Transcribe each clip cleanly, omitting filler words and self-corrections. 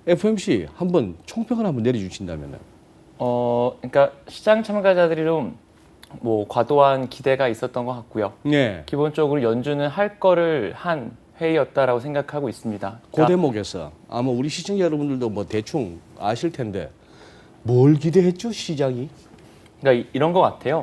FOMC 한번 총평을 한번 내려주신다면은. 그러니까 시장 참가자들이 좀 뭐 과도한 기대가 있었던 것 같고요. 네. 기본적으로 연준은 할 거를 한 회의였다라고 생각하고 있습니다. 그 그러니까 대목에서 아마 우리 시청자 여러분들도 뭐 대충 아실 텐데 뭘 기대했죠 시장이? 이런 것 같아요.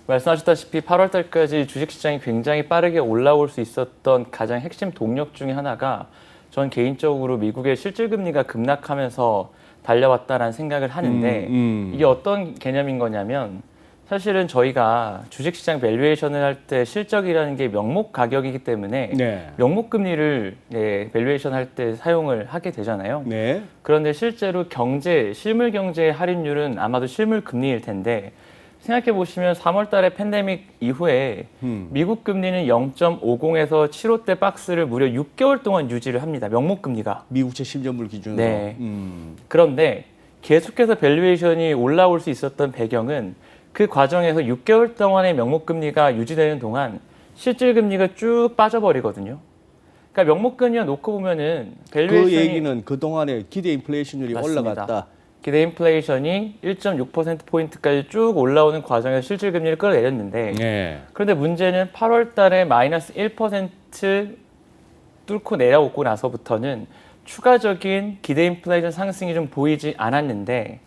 말씀하셨다시피 8월 달까지 주식시장이 굉장히 빠르게 올라올 수 있었던 가장 핵심 동력 중에 하나가 전 개인적으로 미국의 실질금리가 급락하면서 달려왔다라는 생각을 하는데 이게 어떤 개념인 거냐면 사실은 저희가 주식시장 밸류에이션을 할 때 실적이라는 게 명목 가격이기 때문에 네. 명목 금리를 밸류에이션 할 때 사용을 하게 되잖아요. 네. 그런데 실제로 실물 경제의 할인율은 아마도 실물 금리일 텐데 생각해 보시면 3월 달에 팬데믹 이후에 미국 금리는 0.50에서 7호대 박스를 무려 6개월 동안 유지를 합니다. 명목 금리가. 미국채 10년물 기준으로. 네. 그런데 계속해서 밸류에이션이 올라올 수 있었던 배경은 그 과정에서 6개월 동안의 명목 금리가 유지되는 동안 실질 금리가 쭉 빠져버리거든요. 그러니까 명목 금리와 놓고 보면은 밸류에이션이 그 얘기는 그 동안에 기대 인플레이션율이 맞습니다. 올라갔다. 기대 인플레이션이 1.6%포인트까지 쭉 올라오는 과정에서 실질 금리를 끌어내렸는데 네. 그런데 문제는 8월 달에 마이너스 1% 뚫고 내려오고 나서부터는 추가적인 기대 인플레이션 상승이 좀 보이지 않았는데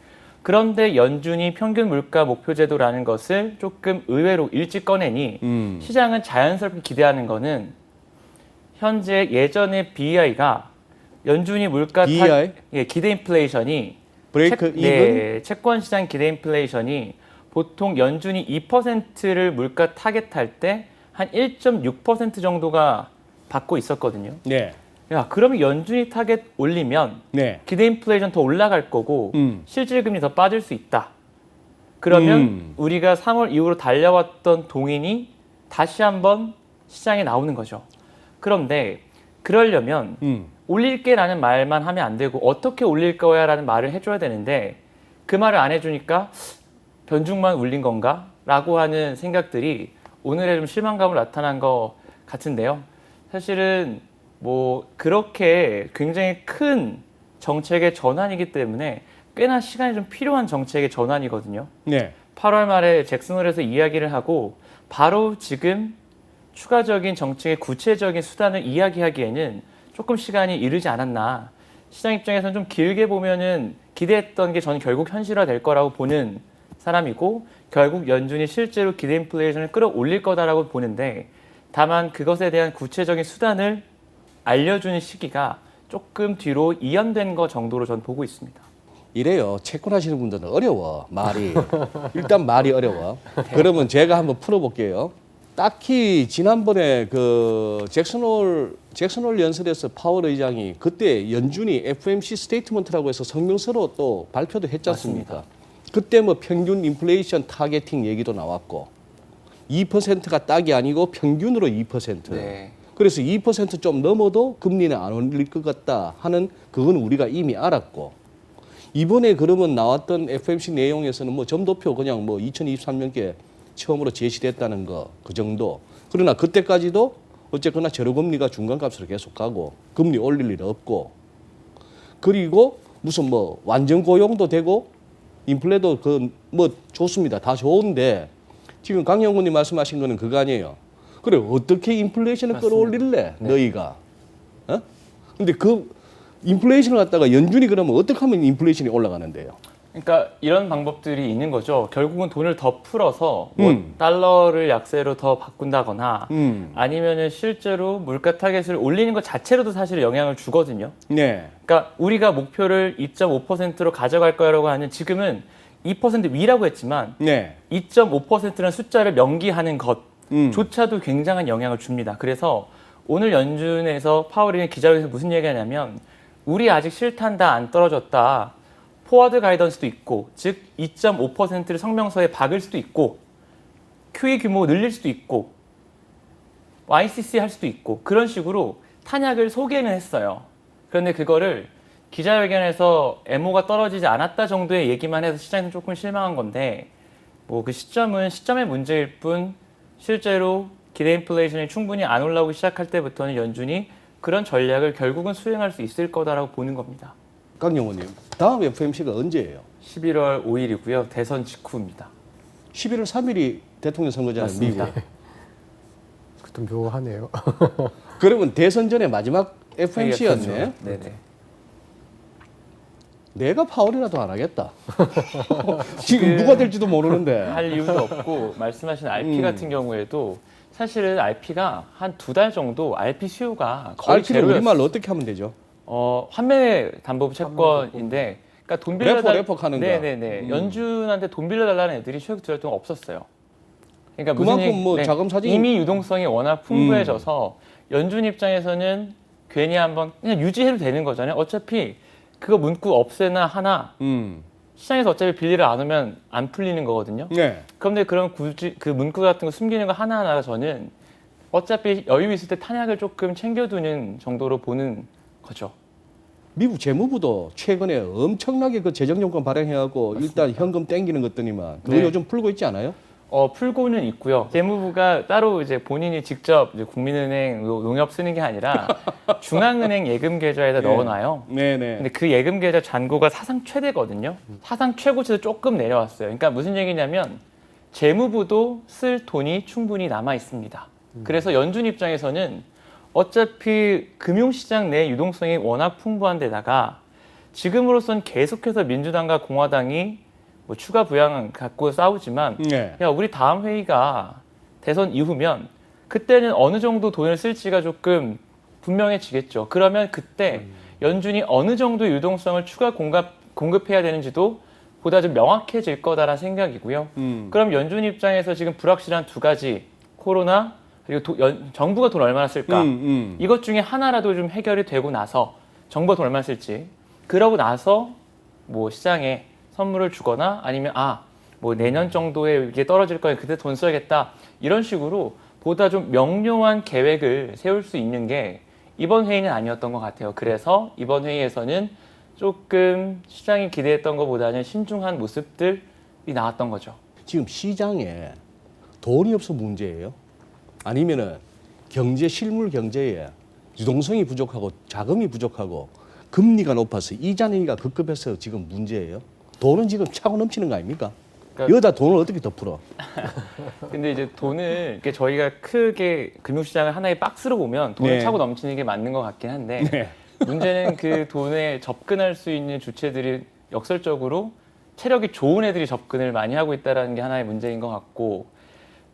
그런데 연준이 평균 물가 목표 제도라는 것을 조금 의외로 일찍 꺼내니 시장은 자연스럽게 기대하는 거는 현재 예전의 BEI가 연준이 물가 BEI? 기대 인플레이션이 브레이크 이븐? 채권 시장 기대 인플레이션이 보통 연준이 2%를 물가 타겟할 때 한 1.6% 정도가 받고 있었거든요. 네. 야, 그러면 연준이 타겟 올리면 네. 기대 인플레이션 더 올라갈 거고 실질금리 더 빠질 수 있다. 그러면 우리가 3월 이후로 달려왔던 동인이 다시 한번 시장에 나오는 거죠. 그런데 그러려면 올릴게라는 말만 하면 안 되고 어떻게 올릴 거야라는 말을 해줘야 되는데 그 말을 안 해주니까 변죽만 울린 건가? 라고 하는 생각들이 오늘의 좀 실망감을 나타난 것 같은데요. 사실은 뭐 그렇게 굉장히 큰 정책의 전환이기 때문에 꽤나 시간이 좀 필요한 정책의 전환이거든요. 네. 8월 말에 잭슨홀에서 이야기를 하고 바로 지금 추가적인 정책의 구체적인 수단을 이야기하기에는 조금 시간이 이르지 않았나. 시장 입장에서는 좀 길게 보면은 기대했던 게 저는 결국 현실화될 거라고 보는 사람이고 결국 연준이 실제로 기대 인플레이션을 끌어올릴 거다라고 보는데 다만 그것에 대한 구체적인 수단을 알려주는 시기가 조금 뒤로 이연된 거 정도로 저는 보고 있습니다. 이래요. 채권하시는 분들은 어려워. 말이. 일단 말이 어려워. 그러면 제가 한번 풀어볼게요. 딱히 지난번에 그 잭슨홀 연설에서 파월 의장이 그때 연준이 FOMC 스테이트먼트라고 해서 성명서로 또 발표도 했지 않습니까? 맞습니다. 그때 뭐 평균 인플레이션 타겟팅 얘기도 나왔고 2%가 딱이 아니고 평균으로 2%. 네. 그래서 2%좀 넘어도 금리는 안 올릴 것 같다 하는 그건 우리가 이미 알았고 이번에 그러면 나왔던 FOMC 내용에서는 뭐 점도표 그냥 뭐 2023년께 처음으로 제시됐다는 거 그 정도. 그러나 그때까지도 어쨌거나 제로금리가 중간값으로 계속 가고 금리 올릴 일 없고 그리고 무슨 뭐 완전 고용도 되고 인플레도 그 뭐 좋습니다. 다 좋은데 지금 강영훈님 말씀하신 거는 그거 아니에요. 그래 어떻게 인플레이션을 맞습니다. 끌어올릴래 네. 너희가? 어? 근데 그 인플레이션을 갖다가 연준이 그러면 어떻게 하면 인플레이션이 올라가는데요? 그러니까 이런 방법들이 있는 거죠. 결국은 돈을 더 풀어서 뭐 달러를 약세로 더 바꾼다거나 아니면은 실제로 물가 타겟을 올리는 것 자체로도 사실 영향을 주거든요. 네. 그러니까 우리가 목표를 2.5%로 가져갈 거라고 하는 지금은 2% 위라고 했지만 네. 2.5%라는 숫자를 명기하는 것조차도 굉장한 영향을 줍니다. 그래서 오늘 연준에서 파월이 기자회견에서 무슨 얘기하냐면 우리 아직 실탄 다 안 떨어졌다. 포워드 가이던스도 있고 즉 2.5%를 성명서에 박을 수도 있고 QE 규모 늘릴 수도 있고 YCC 할 수도 있고 그런 식으로 탄약을 소개는 했어요. 그런데 그거를 기자회견에서 애모가 떨어지지 않았다 정도의 얘기만 해서 시장에서 조금 실망한 건데 뭐 그 시점은 시점의 문제일 뿐 실제로 기대 인플레이션이 충분히 안 올라오기 시작할 때부터는 연준이 그런 전략을 결국은 수행할 수 있을 거다라고 보는 겁니다. 강영호님, 다음 FMC가 언제예요? 11월 5일이고요. 대선 직후입니다. 11월 3일이 대통령 선거잖아요, 맞습니다. 미국. 좀 묘하네요. 그러면 대선 전에 마지막 FMC였네. 네네. 내가 파월이라도 안 하겠다. 지금 누가 될지도 모르는데. 할 이유도 없고 말씀하신 RP 음. 같은 경우에도 사실은 RP가 한 2달 정도 RP 수요가 거의 RP를 제로였어요. 우리말로 어떻게 하면 되죠? 환매 담보부 채권인데, 그러니까 돈 빌려달 레포 하는 거. 네네네. 연준한테 돈 빌려달라는 애들이 최근 2달 동안 없었어요. 그러니까 그만큼 뭐 자금 사정이- 이미 유동성이 워낙 풍부해져서 연준 입장에서는 괜히 한번 그냥 유지해도 되는 거잖아요. 어차피 그거 문구 없애나 하나 시장에서 어차피 빌리를 안 오면 안 풀리는 거거든요. 네. 그런데 그런 굳이 그 문구 같은 거 숨기는 거 하나하나가 저는 어차피 여유 있을 때 탄약을 조금 챙겨두는 정도로 보는 거죠. 미국 재무부도 최근에 엄청나게 그 재정용권 발행해갖고 일단 현금 땡기는 것더니만 그거 네. 요즘 풀고 있지 않아요? 풀고는 있고요. 재무부가 따로 이제 본인이 직접 이제 국민은행 농협 쓰는 게 아니라 중앙은행 예금 계좌에다 네. 넣어놔요. 네네. 근데 그 예금 계좌 잔고가 사상 최대거든요. 사상 최고치에서 조금 내려왔어요. 그러니까 무슨 얘기냐면 재무부도 쓸 돈이 충분히 남아 있습니다. 그래서 연준 입장에서는 어차피 금융시장 내 유동성이 워낙 풍부한 데다가 지금으로선 계속해서 민주당과 공화당이 뭐 추가 부양 갖고 싸우지만 네. 야, 우리 다음 회의가 대선 이후면 그때는 어느 정도 돈을 쓸지가 조금 분명해지겠죠. 그러면 그때 연준이 어느 정도 유동성을 추가 공급해야 되는지도 보다 좀 명확해질 거다라는 생각이고요. 그럼 연준 입장에서 지금 불확실한 두 가지, 코로나 그리고 정부가 돈 얼마나 쓸까? 이것 중에 하나라도 좀 해결이 되고 나서 정부가 돈 얼마나 쓸지, 그러고 나서 뭐 시장에 선물을 주거나 아니면 뭐 내년 정도에 이게 떨어질 거니 그때 돈 써야겠다, 이런 식으로 보다 좀 명료한 계획을 세울 수 있는 게 이번 회의는 아니었던 것 같아요. 그래서 이번 회의에서는 조금 시장이 기대했던 것보다는 신중한 모습들이 나왔던 거죠. 지금 시장에 돈이 없어 문제예요? 아니면은 실물 경제에 유동성이 부족하고 자금이 부족하고 금리가 높아서 이자 내기가 급급해서 지금 문제예요? 돈은 지금 차고 넘치는 거 아닙니까? 그러니까- 여기다 돈을 어떻게 더 풀어? 근데 이제 돈을 이렇게 저희가 크게 금융시장을 하나의 박스로 보면 돈을 네. 차고 넘치는 게 맞는 것 같긴 한데 네. 문제는 그 돈에 접근할 수 있는 주체들이 역설적으로 체력이 좋은 애들이 접근을 많이 하고 있다는 게 하나의 문제인 것 같고,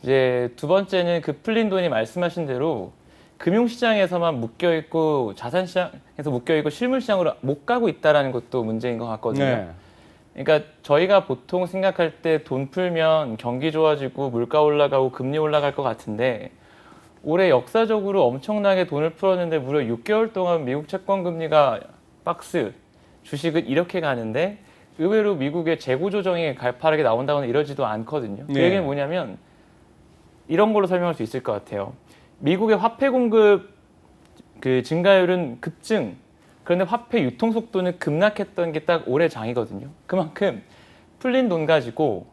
이제 두 번째는 그 풀린 돈이 말씀하신 대로 금융시장에서만 묶여 있고 자산시장에서 묶여 있고 실물시장으로 못 가고 있다는 것도 문제인 것 같거든요. 네. 그러니까 저희가 보통 생각할 때 돈 풀면 경기 좋아지고 물가 올라가고 금리 올라갈 것 같은데 올해 역사적으로 엄청나게 돈을 풀었는데 무려 6개월 동안 미국 채권 금리가 박스, 주식은 이렇게 가는데 의외로 미국의 재고 조정이 가파르게 나온다거나 이러지도 않거든요. 그 네. 얘기는 뭐냐면 이런 걸로 설명할 수 있을 것 같아요. 미국의 화폐 공급 그 증가율은 급증, 그런데 화폐 유통 속도는 급락했던 게 딱 올해 장이거든요. 그만큼 풀린 돈 가지고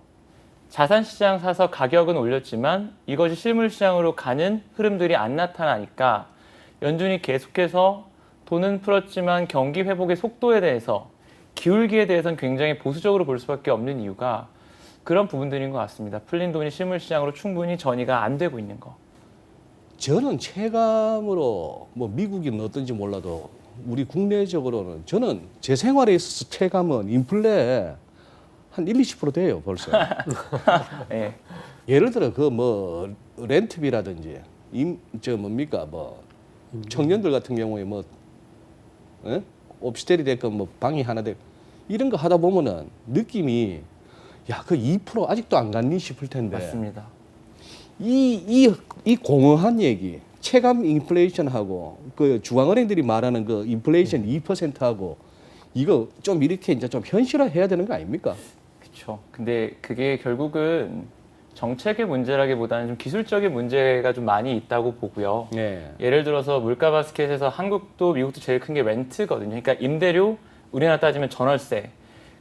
자산시장 사서 가격은 올렸지만 이것이 실물시장으로 가는 흐름들이 안 나타나니까 연준이 계속해서 돈은 풀었지만 경기 회복의 속도에 대해서, 기울기에 대해서는 굉장히 보수적으로 볼 수밖에 없는 이유가 그런 부분들인 것 같습니다. 풀린 돈이 실물시장으로 충분히 전이가 안 되고 있는 거. 저는 체감으로 뭐 미국은 어떤지 몰라도 우리 국내적으로는 저는 제 생활에 있어서 체감은 인플레 한 1-20% 돼요 벌써. 네. 예를 들어 그 뭐 렌트비라든지 뭡니까 뭐 청년들 같은 경우에 뭐 오피스텔이 됐건 뭐 방이 하나 됐건 이런 거 하다 보면은 느낌이 야 그 2% 아직도 안 갔니 싶을 텐데 맞습니다. 이 공허한 얘기, 체감 인플레이션하고 그 중앙은행들이 말하는 그 인플레이션 2%하고 이거 좀 이렇게 이제 좀 현실화해야 되는 거 아닙니까? 그렇죠. 근데 그게 결국은 정책의 문제라기보다는 좀 기술적인 문제가 좀 많이 있다고 보고요. 네. 예를 들어서 물가 바스켓에서 한국도 미국도 제일 큰 게 렌트거든요. 그러니까 임대료, 우리나라 따지면 전월세.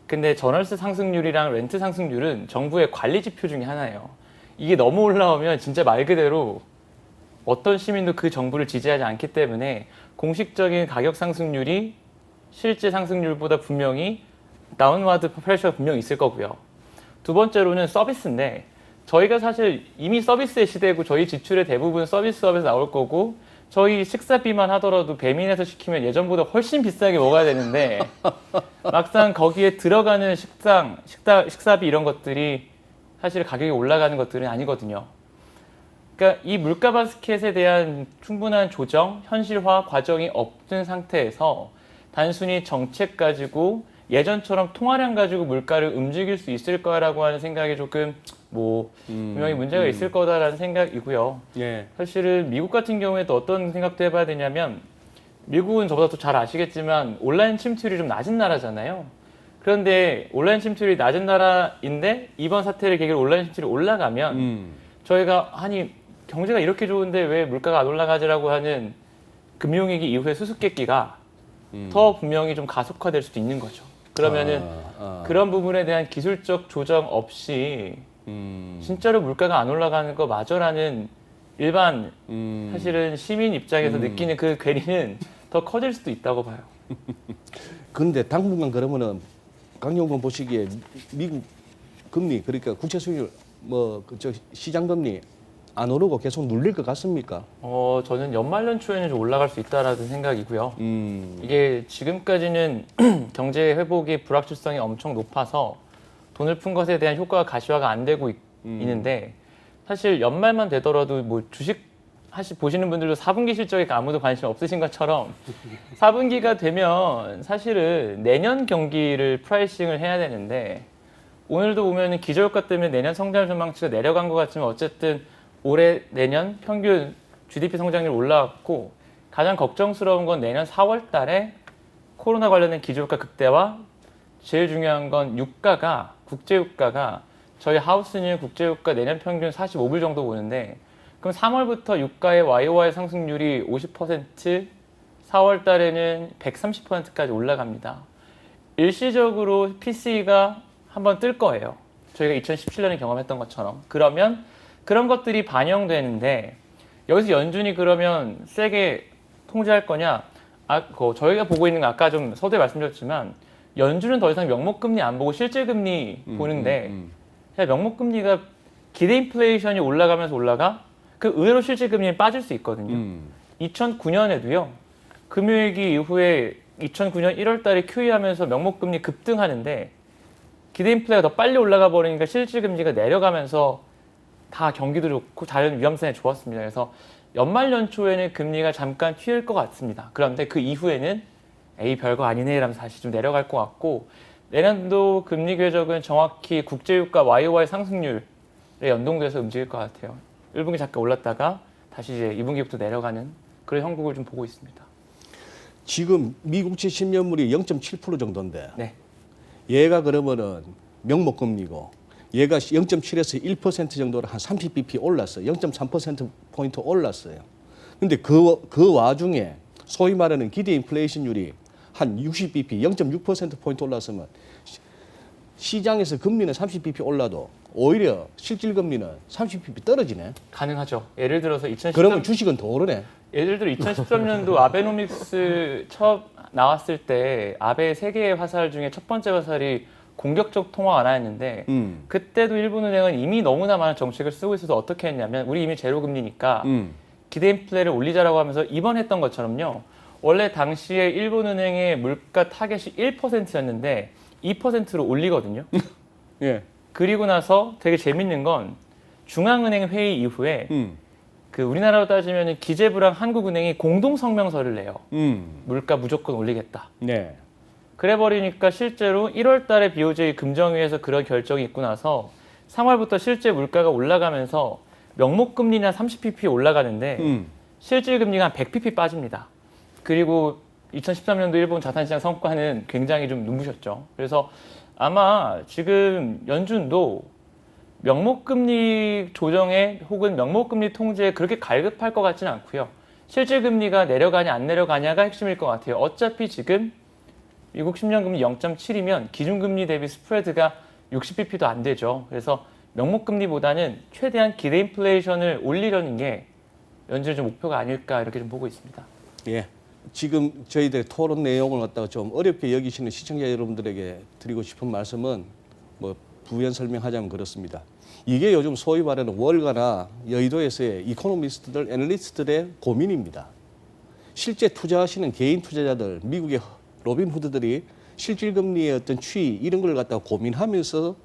근데 전월세 상승률이랑 렌트 상승률은 정부의 관리 지표 중에 하나예요. 이게 너무 올라오면 진짜 말 그대로 어떤 시민도 그 정부를 지지하지 않기 때문에 공식적인 가격 상승률이 실제 상승률보다 분명히 다운와드 프레셔가 분명히 있을 거고요. 두 번째로는 서비스인데 저희가 사실 이미 서비스의 시대고 저희 지출의 대부분 서비스업에서 나올 거고 저희 식사비만 하더라도 배민에서 시키면 예전보다 훨씬 비싸게 먹어야 되는데 막상 거기에 들어가는 식사비 이런 것들이 사실 가격이 올라가는 것들은 아니거든요. 그러니까 이 물가 바스켓에 대한 충분한 조정, 현실화 과정이 없는 상태에서 단순히 정책 가지고 예전처럼 통화량 가지고 물가를 움직일 수 있을 거라고 하는 생각이 조금 분명히 문제가 있을 거다라는 생각이고요. 예. 사실은 미국 같은 경우에도 어떤 생각도 해봐야 되냐면 미국은 저보다 더 잘 아시겠지만 온라인 침투율이 좀 낮은 나라잖아요. 그런데 온라인 침투율이 낮은 나라인데 이번 사태를 계기로 온라인 침투율이 올라가면 저희가 아니 경제가 이렇게 좋은데 왜 물가가 안 올라가지라고 하는 금융위기 이후의 수수께끼가 더 분명히 좀 가속화될 수도 있는 거죠. 그러면은 그런 부분에 대한 기술적 조정 없이 진짜로 물가가 안 올라가는 거 맞아라는 일반 사실은 시민 입장에서 느끼는 그 괴리는 더 커질 수도 있다고 봐요. 그런데 당분간 그러면은 강용건 보시기에 미국 금리 그러니까 국채 수익률 그저 시장 금리 안 오르고 계속 눌릴 것 같습니까? 저는 연말 연초에는 좀 올라갈 수 있다라는 생각이고요. 이게 지금까지는 경제 회복의 불확실성이 엄청 높아서 돈을 푼 것에 대한 효과가 가시화가 안 되고 있는데 사실 연말만 되더라도 주식 보시는 분들도 4분기 실적에 아무도 관심 없으신 것처럼 4분기가 되면 사실은 내년 경기를 프라이싱을 해야 되는데 오늘도 보면 기저효과 때문에 내년 성장 전망치가 내려간 것 같지만 어쨌든 올해 내년 평균 GDP 성장률 올라왔고 가장 걱정스러운 건 내년 4월 달에 코로나 관련된 기저효과 극대화 제일 중요한 건 유가가 국제유가가 저희 하우스는 국제유가 내년 평균 45불 정도 보는데 그럼 3월부터 유가의 YOY 상승률이 50% 4월 달에는 130%까지 올라갑니다. 일시적으로 PC가 한번 뜰 거예요. 저희가 2017년에 경험했던 것처럼. 그러면 그런 것들이 반영되는데 여기서 연준이 그러면 세게 통제할 거냐? 저희가 보고 있는 거 아까 좀 서두에 말씀드렸지만 연준은 더 이상 명목금리 안 보고 실질금리 보는데 명목금리가 기대 인플레이션이 올라가면서 올라가 그 의외로 실질금리는 빠질 수 있거든요. 2009년에도요. 금융위기 이후에 2009년 1월 달에 QE 하면서 명목금리 급등하는데 기대 인플레가 더 빨리 올라가 버리니까 실질금리가 내려가면서 다 경기도 좋고 다른 위험성에 좋았습니다. 그래서 연말 연초에는 금리가 잠깐 튀을 것 같습니다. 그런데 그 이후에는 별거 아니네 이러면서 다시 좀 내려갈 것 같고 내년도 금리 궤적은 정확히 국제유가 YOY 상승률에 연동돼서 움직일 것 같아요. 1분기 잠깐 올랐다가 다시 이제 2분기부터 내려가는 그런 형국을 좀 보고 있습니다. 지금 미국채 10년물이 0.7% 정도인데 네. 얘가 그러면은 명목금리고 얘가 0.7에서 1% 정도로 한 30bp 올랐어요. 0.3%포인트 올랐어요. 근데 그 와중에 소위 말하는 기대 인플레이션율이 한 60bp, 0.6%포인트 올랐으면 시장에서 금리는 30bp 올라도 오히려 실질 금리는 30bp 떨어지네. 가능하죠. 예를 들어서 2013년 그러면 주식은 더 오르네. 예를 들어 2013년도 아베노믹스 처음 나왔을 때 아베의 세 개의 화살 중에 첫 번째 화살이 공격적 통화 완화였는데 그때도 일본은행은 이미 너무나 많은 정책을 쓰고 있어서 어떻게 했냐면 우리 이미 제로 금리니까 기대 인플레를 올리자라고 하면서 이번 했던 것처럼요. 원래 당시에 일본은행의 물가 타겟이 1%였는데 2%로 올리거든요. 예. 그리고 나서 되게 재밌는 건 중앙은행 회의 이후에 그 우리나라로 따지면 기재부랑 한국은행이 공동 성명서를 내요. 물가 무조건 올리겠다. 네. 그래 버리니까 실제로 1월 달에 BOJ 금정위에서 그런 결정이 있고 나서 3월부터 실제 물가가 올라가면서 명목금리나 30pp 올라가는데 실질금리가 한 100pp 빠집니다. 그리고 2013년도 일본 자산시장 성과는 굉장히 좀 눈부셨죠. 그래서 아마 지금 연준도 명목금리 조정에 혹은 명목금리 통제에 그렇게 갈급할 것 같지는 않고요. 실질금리가 내려가냐 안 내려가냐가 핵심일 것 같아요. 어차피 지금 미국 10년 금리 0.7이면 기준금리 대비 스프레드가 60bp도 안 되죠. 그래서 명목금리보다는 최대한 기대 인플레이션을 올리려는 게 연준의 좀 목표가 아닐까 이렇게 좀 보고 있습니다. 예. 지금 저희들 토론 내용을 갖다가 좀 어렵게 여기시는 시청자 여러분들에게 드리고 싶은 말씀은 뭐 부연 설명하자면 그렇습니다. 이게 요즘 소위 말하는 월가나 여의도에서의 이코노미스트들, 애널리스트들의 고민입니다. 실제 투자하시는 개인 투자자들, 미국의 로빈후드들이 실질금리의 어떤 추이 이런 걸 갖다가 고민하면서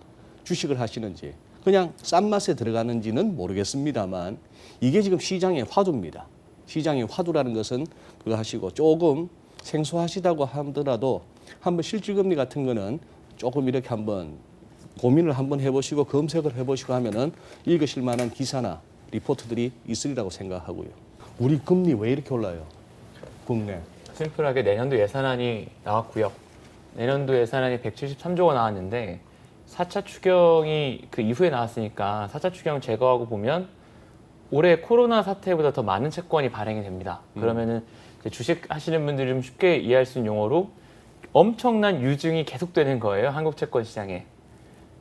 주식을 하시는지 그냥 싼 맛에 들어가는지는 모르겠습니다만 이게 지금 시장의 화두입니다. 시장의 화두라는 것은 그거 하시고 조금 생소하시다고 하더라도 한번 실질금리 같은 거는 조금 이렇게 한번 고민을 한번 해보시고 검색을 해보시고 하면은 읽으실 만한 기사나 리포트들이 있으리라고 생각하고요. 우리 금리 왜 이렇게 올라요? 국내. 심플하게 내년도 예산안이 나왔고요. 내년도 예산안이 173조가 나왔는데 4차 추경이 그 이후에 나왔으니까 4차 추경 제거하고 보면 올해 코로나 사태보다 더 많은 채권이 발행이 됩니다. 그러면은 이제 주식 하시는 분들이 좀 쉽게 이해할 수 있는 용어로 엄청난 유증이 계속되는 거예요. 한국 채권 시장에.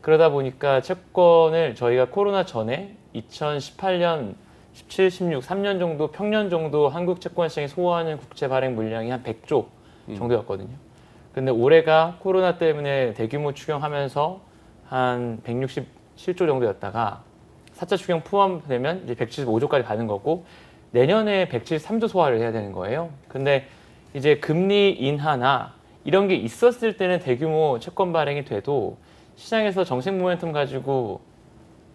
그러다 보니까 채권을 저희가 코로나 전에 2018년 17, 16, 3년 정도 평년 정도 한국 채권 시장이 소화하는 국채 발행 물량이 한 100조 정도였거든요. 근데 올해가 코로나 때문에 대규모 추경하면서 한 167조 정도였다가 4차 추경 포함되면 이제 175조까지 가는 거고 내년에 173조 소화를 해야 되는 거예요. 근데 이제 금리 인하나 이런 게 있었을 때는 대규모 채권 발행이 돼도 시장에서 정책 모멘텀 가지고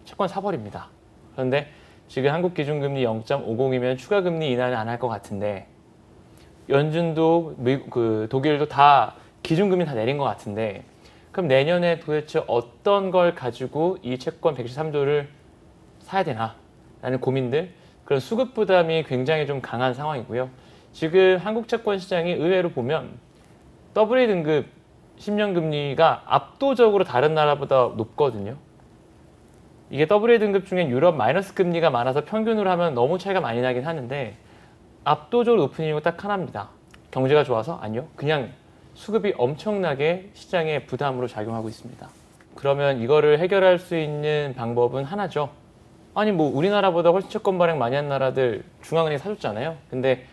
채권 사버립니다. 그런데 지금 한국 기준금리 0.50이면 추가 금리 인하는 안 할 것 같은데 연준도 독일도 다 기준금리 다 내린 것 같은데 그럼 내년에 도대체 어떤 걸 가지고 이 채권 113조를 사야 되나 라는 고민들 그런 수급 부담이 굉장히 좀 강한 상황이고요. 지금 한국 채권 시장이 의외로 보면 AA 등급 10년 금리가 압도적으로 다른 나라보다 높거든요. 이게 AA 등급 중에 유럽 마이너스 금리가 많아서 평균으로 하면 너무 차이가 많이 나긴 하는데 압도적으로 높은 이유가 딱 하나입니다. 경제가 좋아서? 아니요. 그냥 수급이 엄청나게 시장에 부담으로 작용하고 있습니다. 그러면 이거를 해결할 수 있는 방법은 하나죠. 아니 뭐 우리나라보다 훨씬 채권 발행 많이 한 나라들 중앙은행이 사줬잖아요. 근데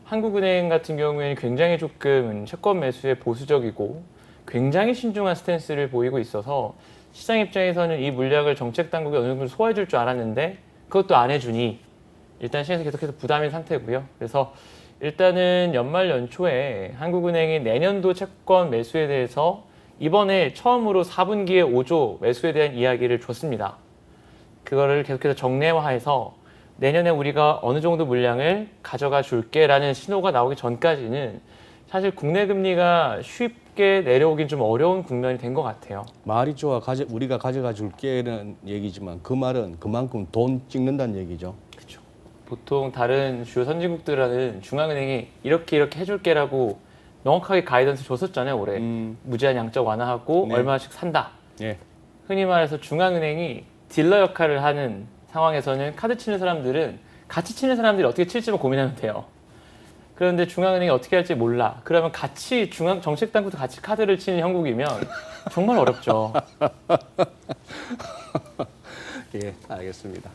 한국은행 같은 경우에는 굉장히 조금 채권 매수에 보수적이고 굉장히 신중한 스탠스를 보이고 있어서 시장 입장에서는 이 물량을 정책 당국이 어느 정도 소화해 줄 줄 알았는데 그것도 안 해주니 일단 시장에서 계속해서 부담인 상태고요. 그래서 일단은 연말 연초에 한국은행이 내년도 채권 매수에 대해서 이번에 처음으로 4분기에 5조 매수에 대한 이야기를 줬습니다. 그거를 계속해서 정례화해서 내년에 우리가 어느 정도 물량을 가져가 줄게라는 신호가 나오기 전까지는 사실 국내 금리가 쉽게 내려오긴 좀 어려운 국면이 된 것 같아요. 말이 좋아 우리가 가져가 줄게는 얘기지만 그 말은 그만큼 돈 찍는다는 얘기죠. 그렇죠. 보통 다른 주요 선진국들은 중앙은행이 이렇게 해줄게라고 명확하게 가이던스 줬었잖아요. 올해 무제한 양적 완화하고 네. 얼마씩 산다. 예. 흔히 말해서 중앙은행이 딜러 역할을 하는 상황에서는 카드 치는 사람들은 같이 치는 사람들이 어떻게 칠지만 고민하면 돼요. 그런데 중앙은행이 어떻게 할지 몰라. 그러면 같이 중앙 정책 당국도 같이 카드를 치는 형국이면 정말 어렵죠. 예, 알겠습니다.